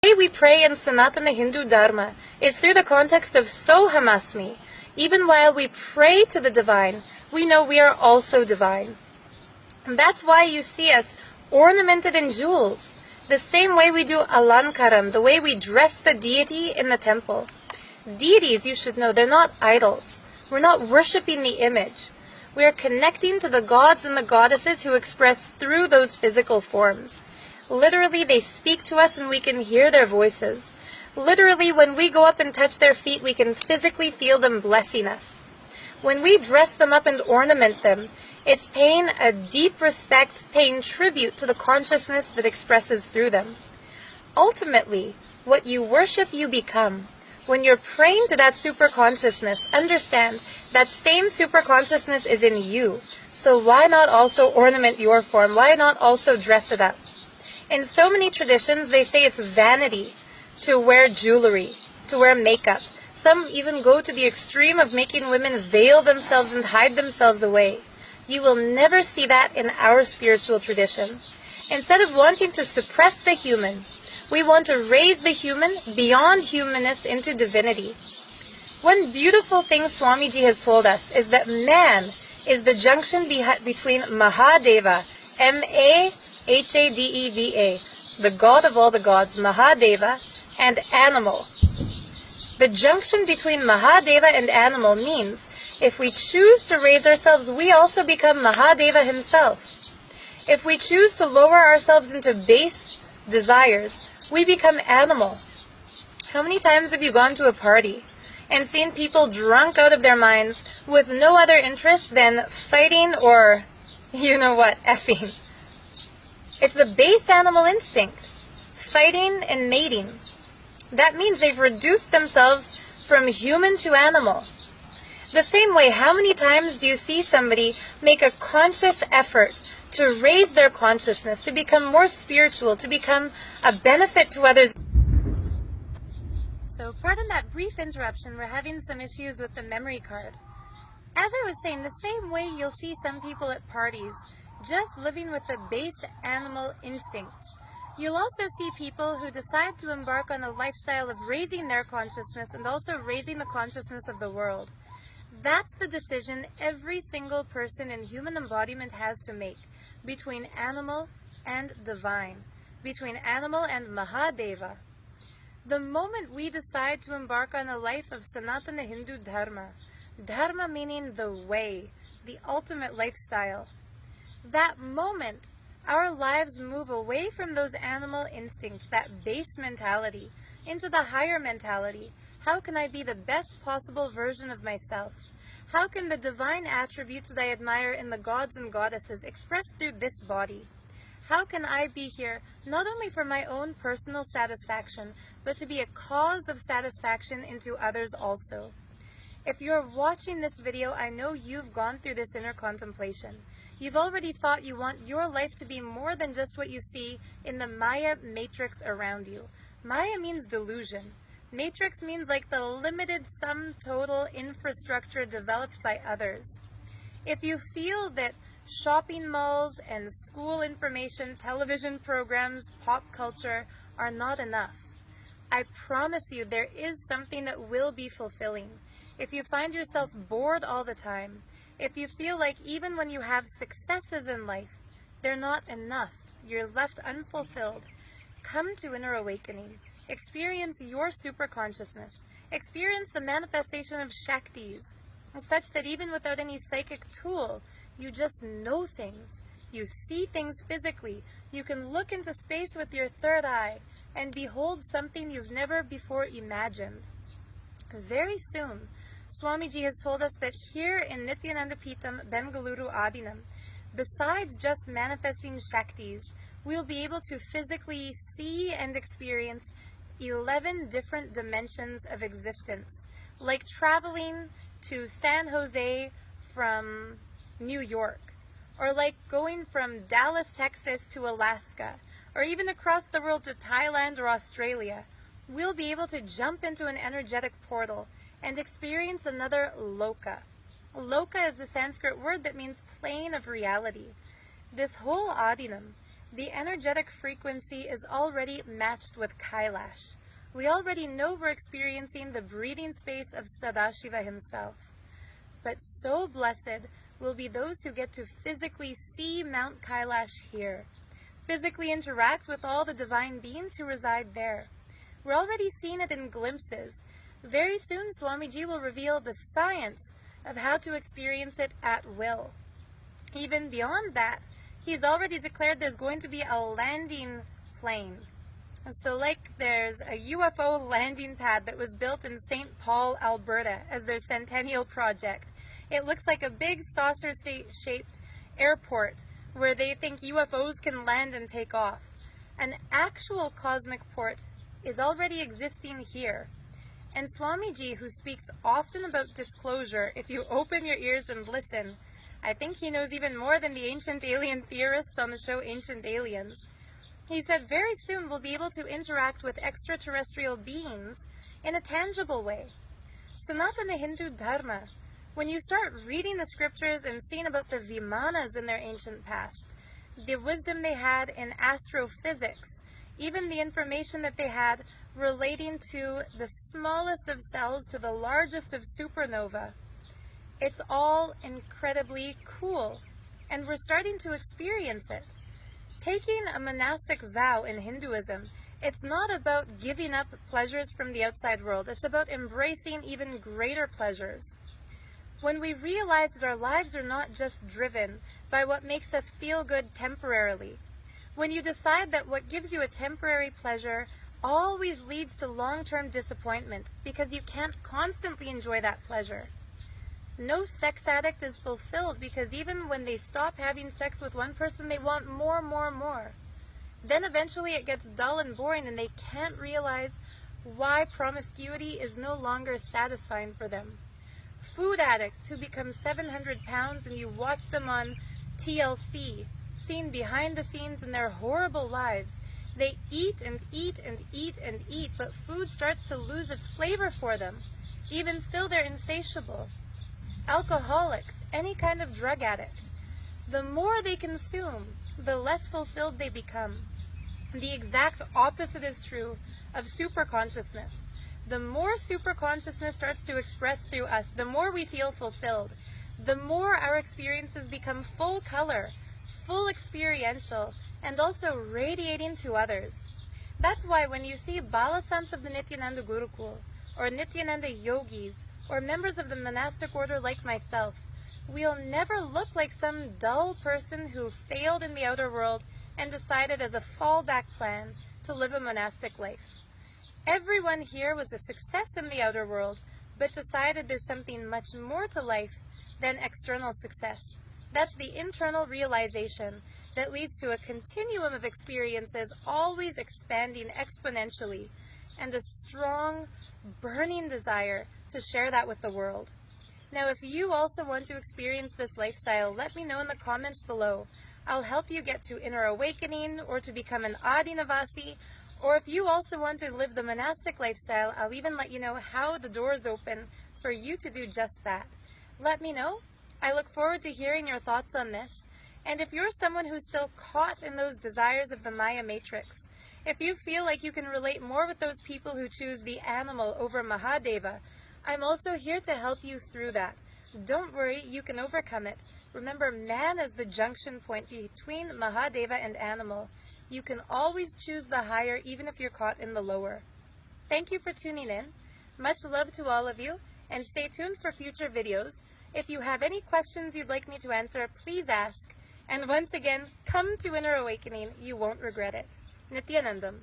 way we pray in Sanatana Hindu Dharma is through the context of Sohamasmi. Even while we pray to the divine, we know we are also divine. And that's why you see us ornamented in jewels, the same way we do alankaram, the way we dress the deity in the temple. Deities, you should know, they're not idols. We're not worshipping the image. We are connecting to the gods and the goddesses who express through those physical forms. Literally, they speak to us and we can hear their voices. Literally, when we go up and touch their feet, we can physically feel them blessing us. When we dress them up and ornament them, it's paying a deep respect, paying tribute to the consciousness that expresses through them. Ultimately, what you worship, you become. When you're praying to that superconsciousness, understand that same superconsciousness is in you. So why not also ornament your form? Why not also dress it up? In so many traditions, they say it's vanity to wear jewelry, to wear makeup. Some even go to the extreme of making women veil themselves and hide themselves away. You will never see that in our spiritual tradition. Instead of wanting to suppress the human, we want to raise the human beyond humanness into divinity. One beautiful thing Swamiji has told us is that man is the junction between Mahadeva, M-A-H-A-D-E-V-A, the god of all the gods, Mahadeva, and animal. The junction between Mahadeva and animal means if we choose to raise ourselves, we also become Mahadeva himself. If we choose to lower ourselves into base desires, we become animal. How many times have you gone to a party and seen people drunk out of their minds with no other interest than fighting or, you know what, effing? It's the base animal instinct, fighting and mating. That means they've reduced themselves from human to animal. The same way, how many times do you see somebody make a conscious effort to raise their consciousness, to become more spiritual, to become a benefit to others? So pardon that brief interruption, we're having some issues with the memory card. As I was saying, the same way you'll see some people at parties just living with the base animal instincts. You'll also see people who decide to embark on a lifestyle of raising their consciousness and also raising the consciousness of the world. That's the decision every single person in human embodiment has to make between animal and divine, between animal and Mahadeva. The moment we decide to embark on a life of Sanatana Hindu Dharma, Dharma meaning the way, the ultimate lifestyle, that moment our lives move away from those animal instincts, that base mentality, into the higher mentality. How can I be the best possible version of myself? How can the divine attributes that I admire in the gods and goddesses express through this body? How can I be here not only for my own personal satisfaction, but to be a cause of satisfaction into others also? If you're watching this video, I know you've gone through this inner contemplation. You've already thought you want your life to be more than just what you see in the Maya matrix around you. Maya means delusion. Matrix means like the limited sum total infrastructure developed by others. If you feel that shopping malls and school information, television programs, pop culture are not enough, I promise you there is something that will be fulfilling. If you find yourself bored all the time, if you feel like even when you have successes in life, they're not enough, you're left unfulfilled, come to inner awakening. Experience your superconsciousness. Experience the manifestation of Shaktis, such that even without any psychic tool, you just know things. You see things physically. You can look into space with your third eye and behold something you've never before imagined. Very soon, Swamiji has told us that here in Nityananda Pitam, Bengaluru Adinam, besides just manifesting Shaktis, we'll be able to physically see and experience 11 different dimensions of existence, like traveling to San Jose from New York, or like going from Dallas, Texas to Alaska, or even across the world to Thailand or Australia. We'll be able to jump into an energetic portal and experience another loka. Loka is the Sanskrit word that means plane of reality. This whole Adinam, The energetic frequency is already matched with Kailash. We already know we're experiencing the breathing space of Sadashiva himself. But so blessed will be those who get to physically see Mount Kailash here, physically interact with all the divine beings who reside there. We're already seeing it in glimpses. Very soon, Swamiji will reveal the science of how to experience it at will. Even beyond that, he's already declared there's going to be a landing plane. And so like there's a UFO landing pad that was built in St. Paul, Alberta as their centennial project. It looks like a big saucer-shaped airport where they think UFOs can land and take off. An actual cosmic port is already existing here. And Swamiji, who speaks often about disclosure, if you open your ears and listen, I think he knows even more than the ancient alien theorists on the show Ancient Aliens. He said very soon we'll be able to interact with extraterrestrial beings in a tangible way. Sanatana Hindu Dharma, when you start reading the scriptures and seeing about the Vimanas in their ancient past, the wisdom they had in astrophysics, even the information that they had relating to the smallest of cells to the largest of supernova, it's all incredibly cool, and we're starting to experience it. Taking a monastic vow in Hinduism, it's not about giving up pleasures from the outside world, it's about embracing even greater pleasures. When we realize that our lives are not just driven by what makes us feel good temporarily, when you decide that what gives you a temporary pleasure always leads to long-term disappointment because you can't constantly enjoy that pleasure. No sex addict is fulfilled because even when they stop having sex with one person, they want more, more, more. Then eventually it gets dull and boring and they can't realize why promiscuity is no longer satisfying for them. Food addicts who become 700 pounds and you watch them on TLC, seen behind the scenes in their horrible lives. They eat and eat and eat and eat, but food starts to lose its flavor for them. Even still, they're insatiable. Alcoholics, any kind of drug addict, the more they consume, the less fulfilled they become. The exact opposite is true of superconsciousness. The more superconsciousness starts to express through us, the more we feel fulfilled. The more our experiences become full color, full experiential, and also radiating to others. That's why when you see Balasants of the Nityananda Gurukul, or Nityananda yogis, or members of the monastic order like myself, we'll never look like some dull person who failed in the outer world and decided as a fallback plan to live a monastic life. Everyone here was a success in the outer world, but decided there's something much more to life than external success. That's the internal realization that leads to a continuum of experiences always expanding exponentially, and a strong, burning desire to share that with the world. Now, if you also want to experience this lifestyle, let me know in the comments below. I'll help you get to inner awakening or to become an Adinavasi, or if you also want to live the monastic lifestyle, I'll even let you know how the doors open for you to do just that. Let me know. I look forward to hearing your thoughts on this. And if you're someone who's still caught in those desires of the Maya Matrix, if you feel like you can relate more with those people who choose the animal over Mahadeva, I'm also here to help you through that. Don't worry, you can overcome it. Remember, man is the junction point between Mahadeva and animal. You can always choose the higher even if you're caught in the lower. Thank you for tuning in. Much love to all of you, and stay tuned for future videos. If you have any questions you'd like me to answer, please ask. And once again, come to Inner Awakening. You won't regret it. Nityanandam.